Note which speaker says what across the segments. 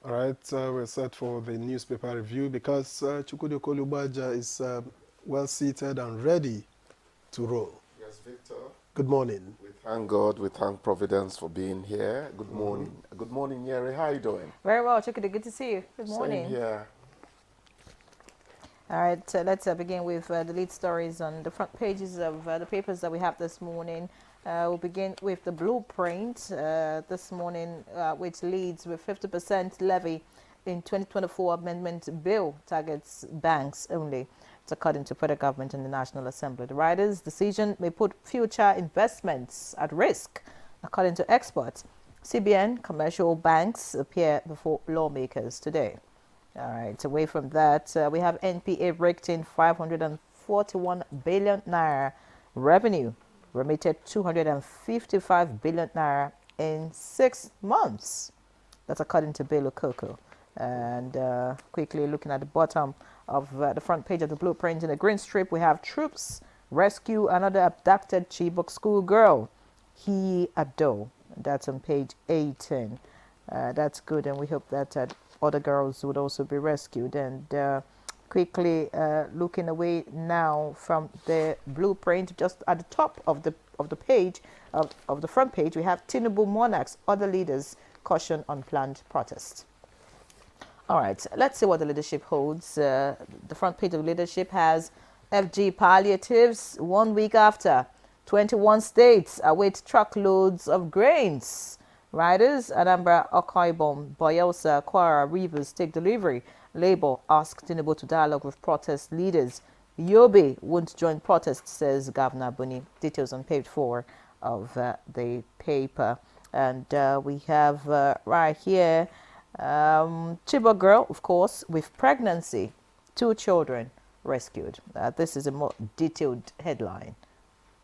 Speaker 1: All right, we're set for the newspaper review because Chukwudi Kolubaja is well seated and ready to roll.
Speaker 2: Yes, Victor.
Speaker 1: Good morning.
Speaker 2: We thank God, we thank Providence for being here. Good morning. Good morning, Yeri. How are you doing?
Speaker 3: Very well, Chukudi. Good to see you. Good
Speaker 2: Same
Speaker 3: morning.
Speaker 2: here.
Speaker 3: All right, let's begin with the lead stories on the front pages of the papers that we have this morning. We'll begin with the blueprint this morning, which leads with 50% levy in 2024 amendment bill targets banks only. It's according to federal government and the National Assembly. The writer's decision may put future investments at risk, according to experts. CBN commercial banks appear before lawmakers today. All right, away from that, we have NPA raked in 541 billion naira revenue, remitted 255 billion naira in 6 months. That's according to Bello Coco. And quickly looking at the bottom of the front page of the blueprint in the green strip, we have troops rescue another abducted Chibok schoolgirl, He Abdo. That's on page 18. That's good, and we hope that other girls would also be rescued. And quickly looking away now from the blueprint, just at the top of the page of the front page, we have Tinubu monarchs, other leaders caution on planned protest. All right, let's see what the leadership holds. The front page of leadership has FG palliatives 1 week after. 21 states await truckloads of grains. Riders, Anambra, Okaibom, Bayelsa, Kwara, Rivers take delivery. Labour asked Tinubu to dialogue with protest leaders. Yobe won't join protest, says Governor Buni. Details on page 4 of the paper. And we have right here, Chibok girl, of course, with pregnancy, 2 children rescued. This is a more detailed headline.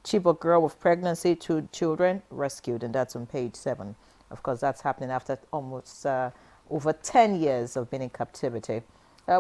Speaker 3: Chibok girl with pregnancy, 2 children rescued, and that's on page 7. Of course, that's happening after almost over 10 years of being in captivity.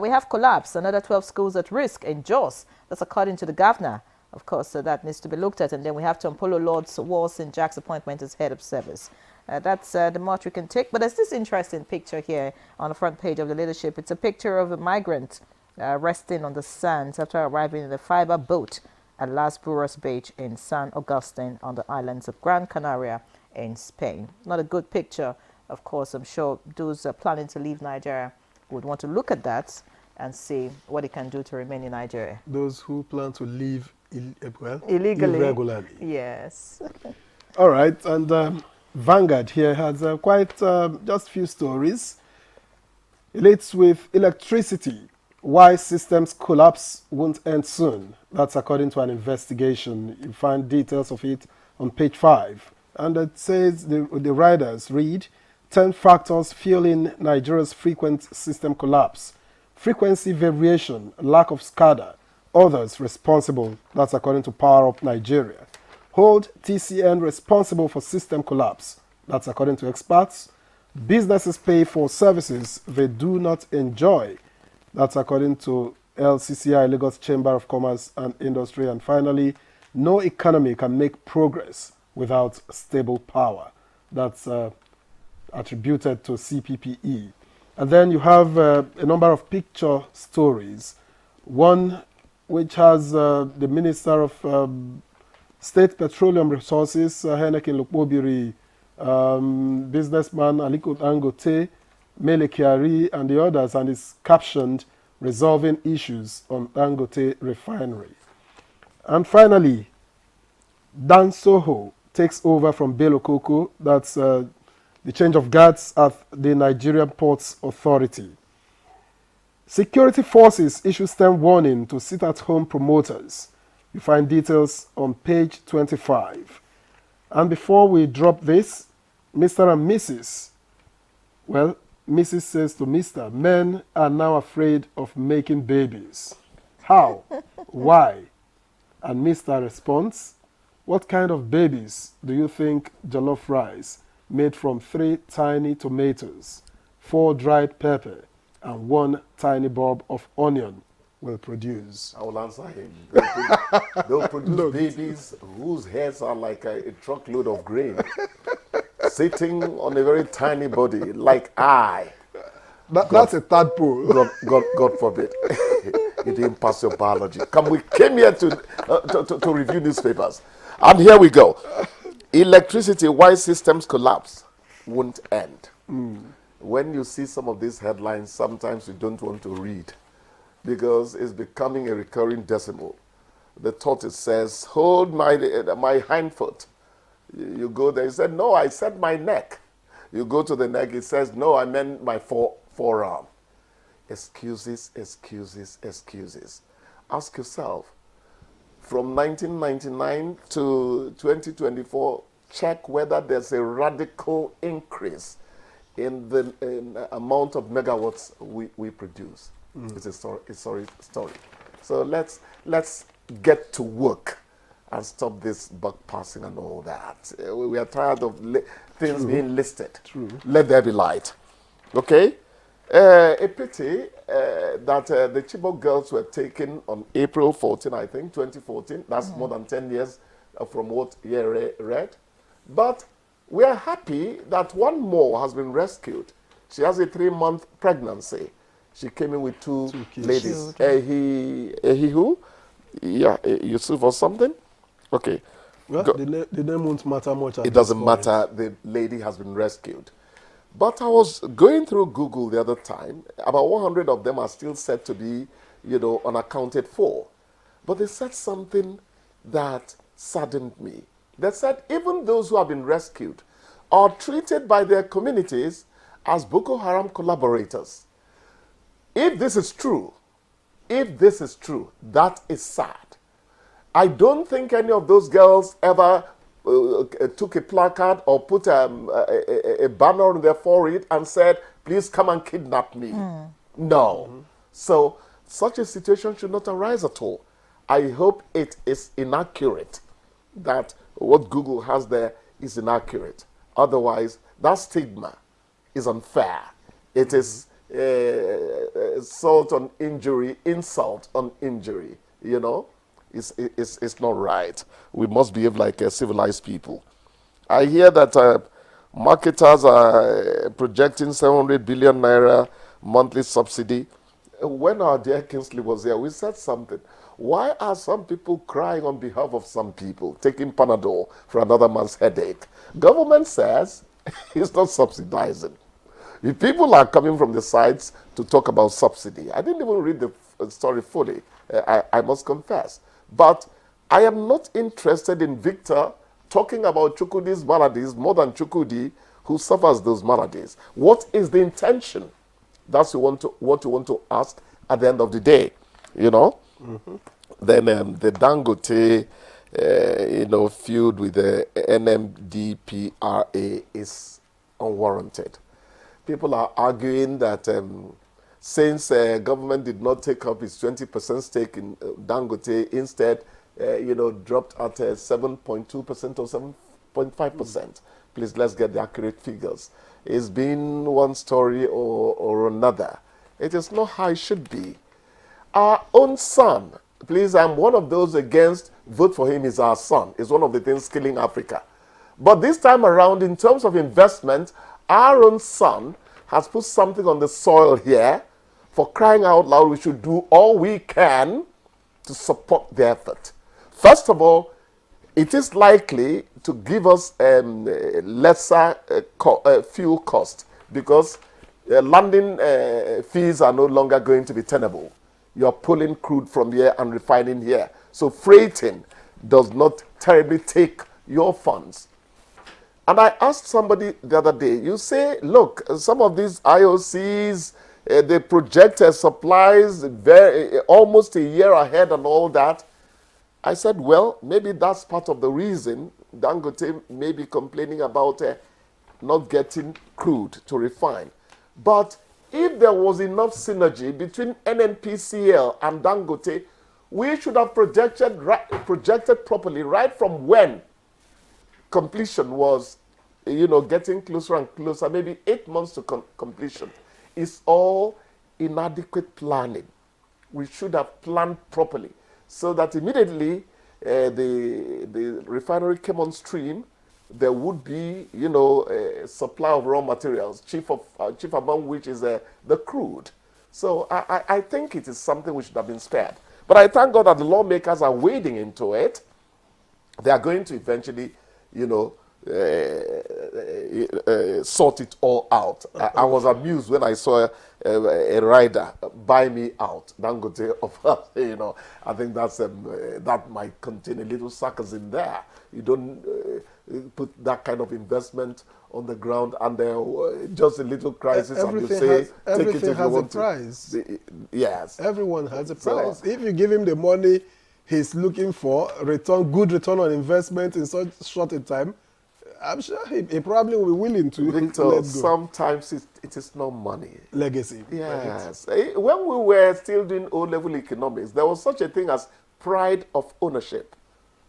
Speaker 3: We have collapse, another 12 schools at risk in Jos. That's according to the governor. Of course, that needs to be looked at. And then we have Tompolo Lord's Walson Jack's appointment as head of service. That's the much we can take. But there's this interesting picture here on the front page of the leadership. It's a picture of a migrant resting on the sands after arriving in a fiber boat at Las Burras Beach in San Augustine on the islands of Gran Canaria in Spain. Not a good picture, of course. I'm sure those planning to leave Nigeria would want to look at that and see what they can do to remain in Nigeria.
Speaker 1: Those who plan to leave
Speaker 3: Illegally.
Speaker 1: irregularly.
Speaker 3: Yes.
Speaker 1: All right, and Vanguard here has quite just few stories. It leads with electricity. Why systems collapse won't end soon. That's according to an investigation. You find details of it on page 5. And it says the riders read 10 factors fueling Nigeria's frequent system collapse. Frequency variation, lack of SCADA, others responsible. That's according to Power Up Nigeria. Hold TCN responsible for system collapse. That's according to experts. Businesses pay for services they do not enjoy. That's according to LCCI, Lagos Chamber of Commerce and Industry. And finally, no economy can make progress without stable power. That's attributed to CPPE. And then you have a number of picture stories. One which has the Minister of State Petroleum Resources, Henneken Lukbobiri, businessman Aliko Dangote, Mele Kyari, and the others, and is captioned Resolving Issues on Dangote Refinery. And finally, Dan Soho takes over from Bello Coco. That's the change of guards at the Nigerian Ports Authority. Security forces issue stem warning to sit-at-home promoters. You find details on page 25. And before we drop this, Mr. and Mrs. Well, Mrs. says to Mr., men are now afraid of making babies. How? Why? And Mr. responds, what kind of babies do you think jollof rice made from 3 tiny tomatoes, 4 dried pepper, and 1 tiny bulb of onion will produce?
Speaker 2: I will answer him. They'll produce babies whose heads are like a truckload of grain, sitting on a very tiny body, like I.
Speaker 1: That's a tadpole.
Speaker 2: God forbid. You didn't pass your biology. We came here to review newspapers. And here we go. Electricity, why systems collapse, won't end. When you see some of these headlines, sometimes you don't want to read because it's becoming a recurring decimal. The tortoise says, hold my hind foot. You go there, he said, no, I said my neck. You go to the neck, he says, no, I meant my forearm. Excuses, excuses, excuses. Ask yourself, from 1999 to 2024, check whether there's a radical increase in the amount of megawatts we produce. It's a sorry story. So let's get to work and stop this buck passing and all that. We are tired of things being listed.
Speaker 1: True.
Speaker 2: Let there be light. Okay? A pity that the Chibok girls were taken on April 14, I think, 2014. That's more than 10 years from what you read. But we are happy that one more has been rescued. She has a 3-month pregnancy. She came in with two ladies. He who? Yeah, Yusuf or something? Okay.
Speaker 1: Well, the name won't matter much.
Speaker 2: It doesn't matter. The lady has been rescued. But I was going through Google the other time. About 100 of them are still said to be, unaccounted for. But they said something that saddened me. They said even those who have been rescued are treated by their communities as Boko Haram collaborators. If this is true, that is sad. I don't think any of those girls ever took a placard or put a banner on their forehead and said, please come and kidnap me. No. So such a situation should not arise at all. I hope it is inaccurate, that what Google has there is inaccurate. Otherwise, that stigma is unfair. It is insult on injury. It's not right. We must behave like civilized people. I hear that marketers are projecting 700 billion naira monthly subsidy. When our dear Kingsley was here, we said something. Why are some people crying on behalf of some people, taking Panadol for another man's headache? Government says it's not subsidizing. If people are coming from the sides to talk about subsidy, I didn't even read the story fully, I must confess. But I am not interested in Victor talking about Chukwudi's maladies more than Chukwudi, who suffers those maladies. What is the intention? That's what you want to ask at the end of the day, Then the Dangote, feud with the NMDPRA is unwarranted. People are arguing that since government did not take up its 20% stake in Dangote, instead, dropped at 7.2% or 7.5%. Please, let's get the accurate figures. It's been one story or another. It is not how it should be. Our own son, please, I'm one of those against vote for him is our son. It's one of the things killing Africa. But this time around, in terms of investment, our own son has put something on the soil here. For crying out loud, we should do all we can to support the effort. First of all, it is likely to give us lesser fuel cost because landing fees are no longer going to be tenable. You're pulling crude from here and refining here. So freighting does not terribly take your funds. And I asked somebody the other day, you say, look, some of these IOCs, they project supplies almost a year ahead and all that. I said, well, maybe that's part of the reason Dangote may be complaining about not getting crude to refine. But if there was enough synergy between NNPCL and Dangote, we should have projected properly right from when completion was, getting closer and closer, maybe 8 months to completion. It's all inadequate planning. We should have planned properly, so that immediately the refinery came on stream, there would be, you know, a supply of raw materials, chief among which is the crude. So I think it is something which should have been spared. But I thank God that the lawmakers are wading into it. They are going to eventually, you know, sort it all out. I was amused when I saw a rider buy me out. Dangote of, you know, I think that might contain a little sarcasm there. You don't put that kind of investment on the ground and just a little crisis and you say, take it if you want to.
Speaker 1: Everything has a price.
Speaker 2: Yes.
Speaker 1: Everyone has a
Speaker 2: So,
Speaker 1: price. If you give him the money he's looking for, good return on investment in such short a time, I'm sure he probably will be willing to
Speaker 2: Victor,
Speaker 1: let go.
Speaker 2: sometimes it is not money.
Speaker 1: Legacy.
Speaker 2: Yes. When we were still doing O-level economics, there was such a thing as pride of ownership.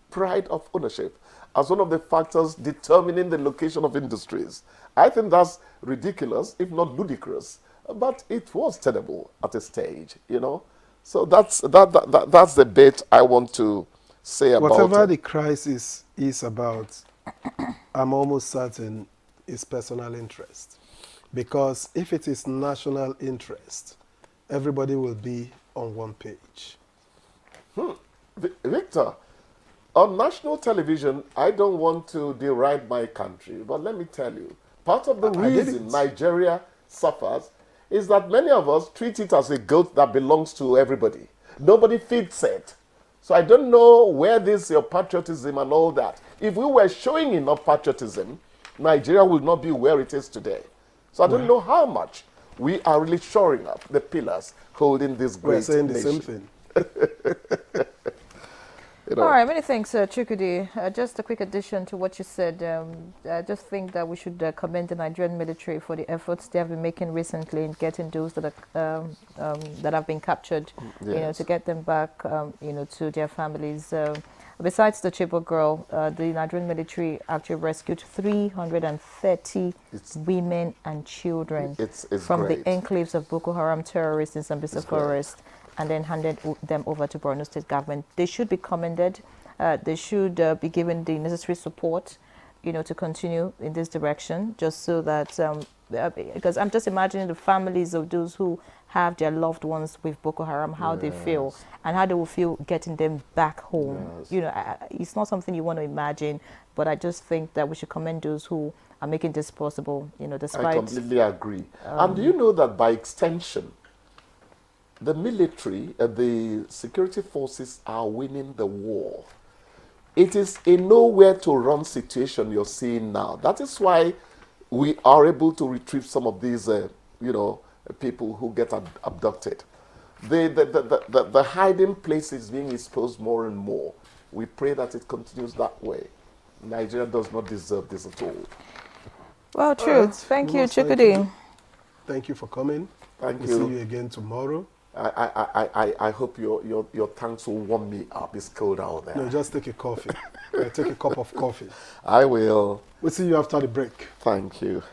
Speaker 2: Pride of ownership as one of the factors determining the location of industries. I think that's ridiculous, if not ludicrous, but it was tenable at a stage, you know. So that's the bit I want to say about
Speaker 1: Whatever
Speaker 2: it.
Speaker 1: the crisis is about, I'm almost certain is personal interest. Because if it is national interest, everybody will be on one page.
Speaker 2: Victor, on national television, I don't want to deride my country, but let me tell you, part of the reason Nigeria suffers is that many of us treat it as a goat that belongs to everybody. Nobody feeds it. So I don't know where this your patriotism and all that. If we were showing enough patriotism, Nigeria would not be where it is today. So I don't know how much we are really shoring up the pillars holding this great
Speaker 1: We're saying the
Speaker 2: nation.
Speaker 1: same thing.
Speaker 2: You know.
Speaker 3: All right, many thanks, Chukudi. Just a quick addition to what you said. I just think that we should commend the Nigerian military for the efforts they have been making recently in getting those that that have been captured, you know, to get them back, you know, to their families. Besides the Chibok girl, the Nigerian military actually rescued 330 women and children
Speaker 2: It's
Speaker 3: from
Speaker 2: great.
Speaker 3: the enclaves of Boko Haram terrorists in Sambisa Forest, and then handed them over to Borno State government. They should be commended. They should be given the necessary support, you know, to continue in this direction, just so that, because I'm just imagining the families of those who have their loved ones with Boko Haram, how they feel and how they will feel getting them back home. You know, it's not something you want to imagine, but I just think that we should commend those who are making this possible, you know, despite...
Speaker 2: I completely agree. And do you know that by extension, the military, the security forces are winning the war. It is a nowhere to run situation you're seeing now. That is why we are able to retrieve some of these, you know, people who get abducted. The hiding place is being exposed more and more. We pray that it continues that way. Nigeria does not deserve this at all.
Speaker 3: Well, true. Thank you, Chukudi.
Speaker 1: Thank you for coming.
Speaker 2: Thank
Speaker 1: We'll
Speaker 2: you.
Speaker 1: see you again tomorrow.
Speaker 2: I hope your thanks will warm me up. It's cold out there.
Speaker 1: No, just take a coffee. Take a cup of coffee.
Speaker 2: I will.
Speaker 1: We'll see you after the break.
Speaker 2: Thank you.